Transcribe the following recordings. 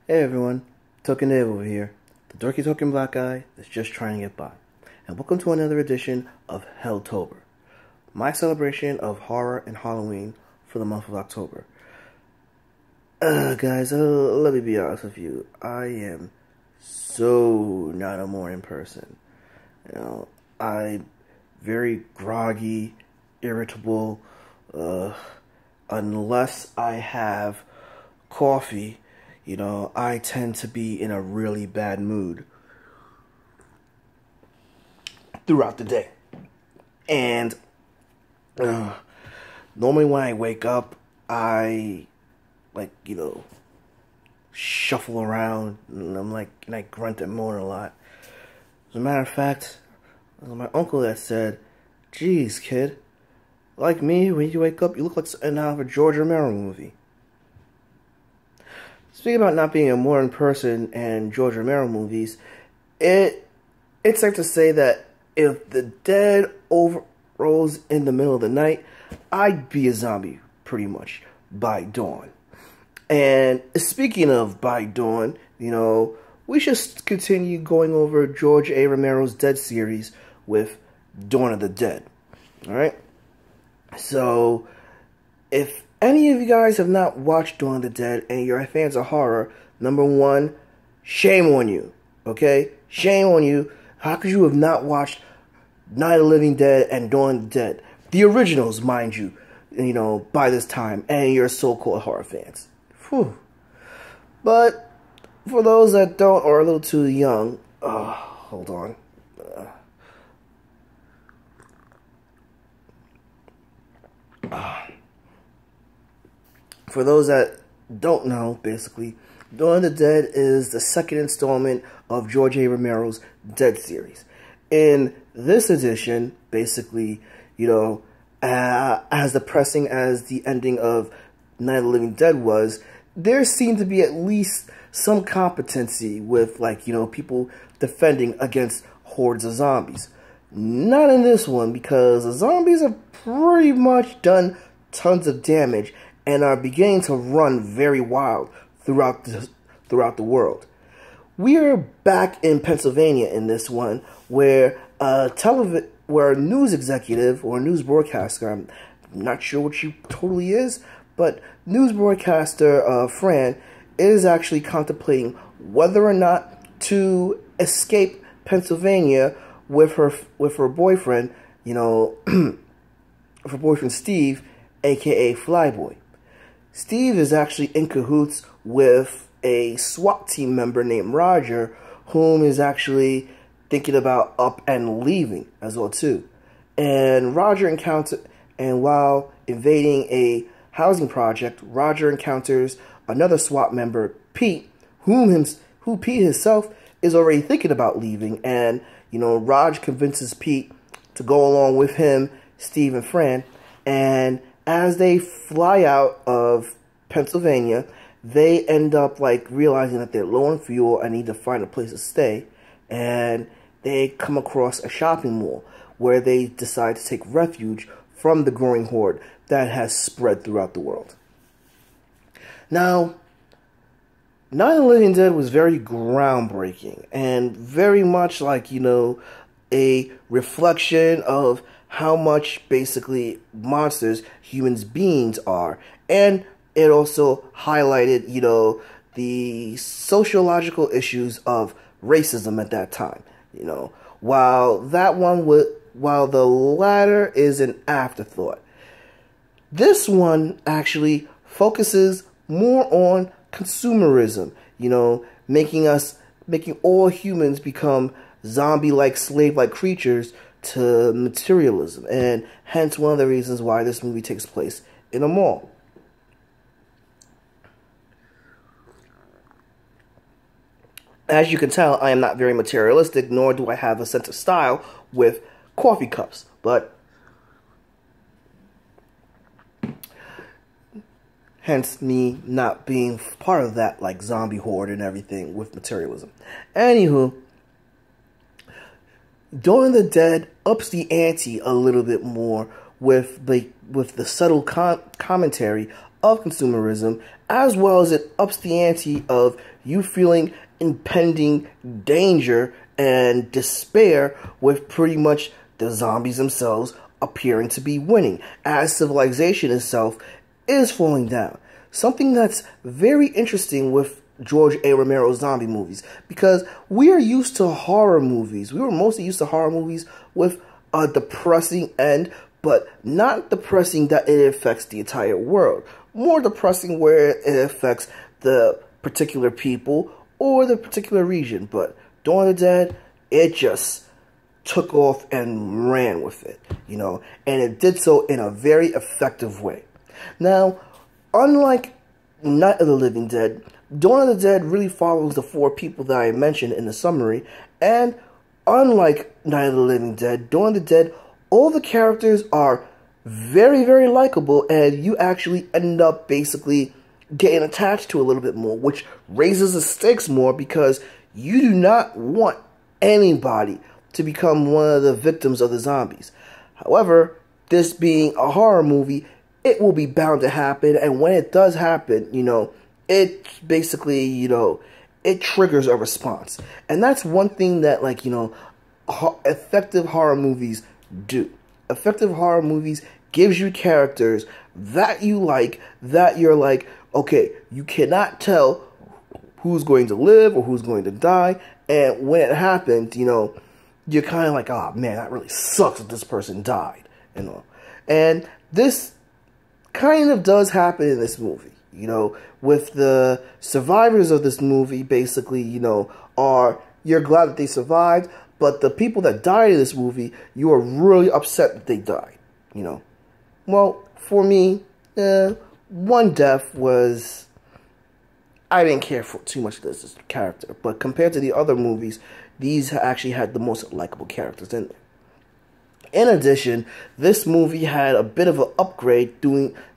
Hey everyone, Token Dave over here, the dorky token black guy that's just trying to get by. And welcome to another edition of Helltober, my celebration of horror and Halloween for the month of October. Guys, let me be honest with you, I am so not a morning person. I'm very groggy, irritable, unless I have coffee. I tend to be in a really bad mood throughout the day. And normally when I wake up, I shuffle around and I grunt and moan a lot. As a matter of fact, it was my uncle that said, "Geez, kid, like me, when you wake up, you look like something out of a George Romero movie." Speaking about not being a modern person and George Romero movies, it's safe to say that if the dead overrose in the middle of the night, I'd be a zombie pretty much by dawn. And speaking of by dawn, we should continue going over George A. Romero's Dead series with Dawn of the Dead. Alright? So, if any of you guys have not watched Dawn of the Dead and you're fans of horror, number one, shame on you. Okay? Shame on you. How could you have not watched Night of the Living Dead and Dawn of the Dead? The originals, mind you, by this time, and you're so-called horror fans. Whew. But for those that don't or are a little too young, hold on. For those that don't know, basically, Dawn of the Dead is the second installment of George A. Romero's Dead series. In this edition, basically, as depressing as the ending of Night of the Living Dead was, there seemed to be at least some competency with, people defending against hordes of zombies. Not in this one, because the zombies have pretty much done tons of damage and are beginning to run very wild throughout the world. We are back in Pennsylvania in this one, where a news executive or a news broadcaster, I'm not sure what she totally is, but news broadcaster Fran is actually contemplating whether or not to escape Pennsylvania with her boyfriend, her boyfriend Steve, aka Flyboy. Steve is actually in cahoots with a SWAT team member named Roger, whom is actually thinking about up and leaving as well too. And while invading a housing project, Roger encounters another SWAT member, Pete, who Pete himself is already thinking about leaving. And Raj convinces Pete to go along with him, Steve and Fran, and as they fly out of Pennsylvania, they end up realizing that they're low on fuel and need to find a place to stay. And they come across a shopping mall where they decide to take refuge from the growing horde that has spread throughout the world. Now, Night of the Living Dead was very groundbreaking and very much a reflection of how much basically monsters humans beings are. And it also highlighted, the sociological issues of racism at that time. While the latter is an afterthought, this one actually focuses more on consumerism, making all humans become zombie-like, slave-like creatures to materialism, and hence one of the reasons why this movie takes place in a mall. As you can tell, I am not very materialistic, nor do I have a sense of style with coffee cups, but hence me not being part of that zombie horde and everything with materialism. Anywho, Dawn of the Dead ups the ante a little bit more with the subtle commentary of consumerism, as well as it ups the ante of you feeling impending danger and despair with pretty much the zombies themselves appearing to be winning, as civilization itself is falling down. Something that's very interesting with George A. Romero's zombie movies, because we are used to horror movies. We were mostly used to horror movies with a depressing end, but not depressing that it affects the entire world. More depressing where it affects the particular people or the particular region. But Dawn of the Dead, it just took off and ran with it, you know, and it did so in a very effective way. Now, unlike Night of the Living Dead, Dawn of the Dead really follows the 4 people that I mentioned in the summary, and unlike Night of the Living Dead, Dawn of the Dead, all the characters are very, very likable, and you actually end up basically getting attached to a little bit more, which raises the stakes more because you do not want anybody to become one of the victims of the zombies. However, this being a horror movie, it will be bound to happen, and when it does happen, you know, it basically, you know, it triggers a response. And that's one thing that, like, you know, effective horror movies do. Effective horror movies gives you characters that you like, that you're like, okay, you cannot tell who's going to live or who's going to die, and when it happens, you know, you're kind of like, oh man, that really sucks that this person died, you know. And this kind of does happen in this movie, you know, with the survivors of this movie, basically, you know, you're glad that they survived, but the people that died in this movie, you are really upset that they died, you know. Well, for me, one death was, I didn't care for too much of this character, but compared to the other movies, these actually had the most likable characters in there. In addition, this movie had a bit of an upgrade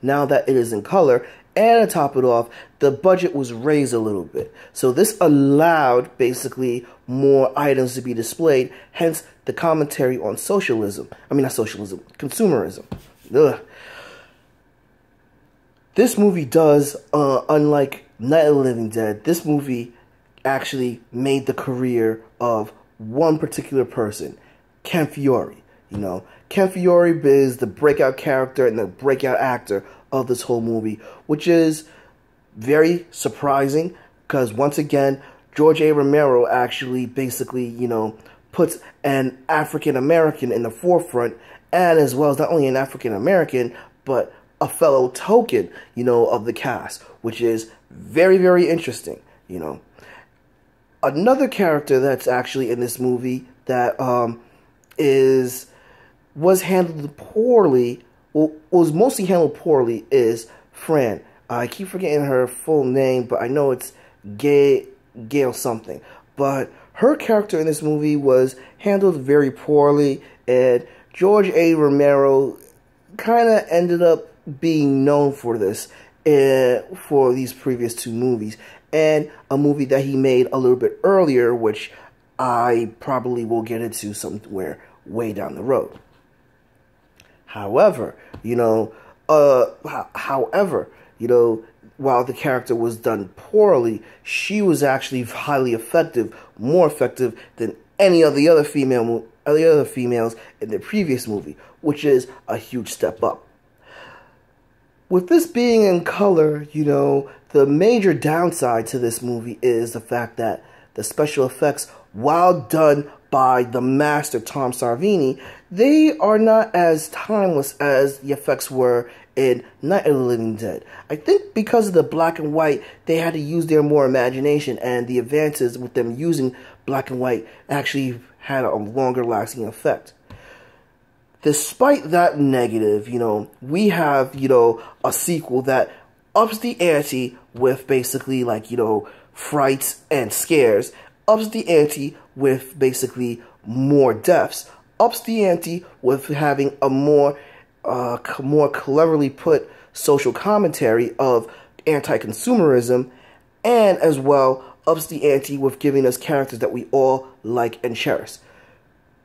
now that it is in color, and to top it off, the budget was raised a little bit. So this allowed basically more items to be displayed, hence the commentary on socialism. I mean, not socialism, consumerism. Ugh. This movie does, unlike Night of the Living Dead, this movie actually made the career of one particular person, Ken Fiore. You know, Ken Fiore is the breakout character and the breakout actor of this whole movie, which is very surprising because, once again, George A. Romero actually basically, you know, puts an African-American in the forefront, and as well as not only an African-American, but a fellow token, you know, of the cast, which is very, very interesting, you know. Another character that's actually in this movie that was handled poorly, well, was mostly handled poorly, is Fran. I keep forgetting her full name, but I know it's Gail something. But her character in this movie was handled very poorly, and George A. Romero kind of ended up being known for this for these previous 2 movies, and a movie that he made a little bit earlier, which I probably will get into somewhere way down the road. However, you know, while the character was done poorly, she was actually highly effective, more effective than any of the other females in the previous movie, which is a huge step up. With this being in color, you know, the major downside to this movie is the fact that the special effects, while done by the master Tom Savini, they are not as timeless as the effects were in Night of the Living Dead. I think because of the black and white, they had to use their more imagination, and the advances with them using black and white actually had a longer lasting effect. Despite that negative, you know, we have, you know, a sequel that ups the ante with basically, like, you know, frights and scares, ups the ante with basically more deaths, ups the ante with having a more cleverly put social commentary of anti-consumerism, and as well ups the ante with giving us characters that we all like and cherish.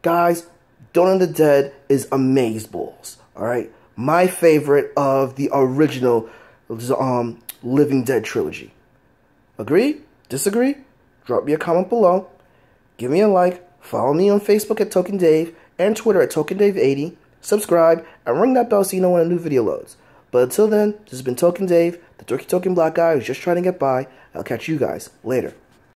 Guys, Dawn of the Dead is amazeballs, alright? My favorite of the original Living Dead trilogy. Agree? Disagree? Drop me a comment below. Give me a like. Follow me on Facebook at Token Dave and Twitter at TokenDave80. Subscribe and ring that bell so you know when a new video loads. But until then, this has been Token Dave, the dorky token black guy who's just trying to get by. I'll catch you guys later.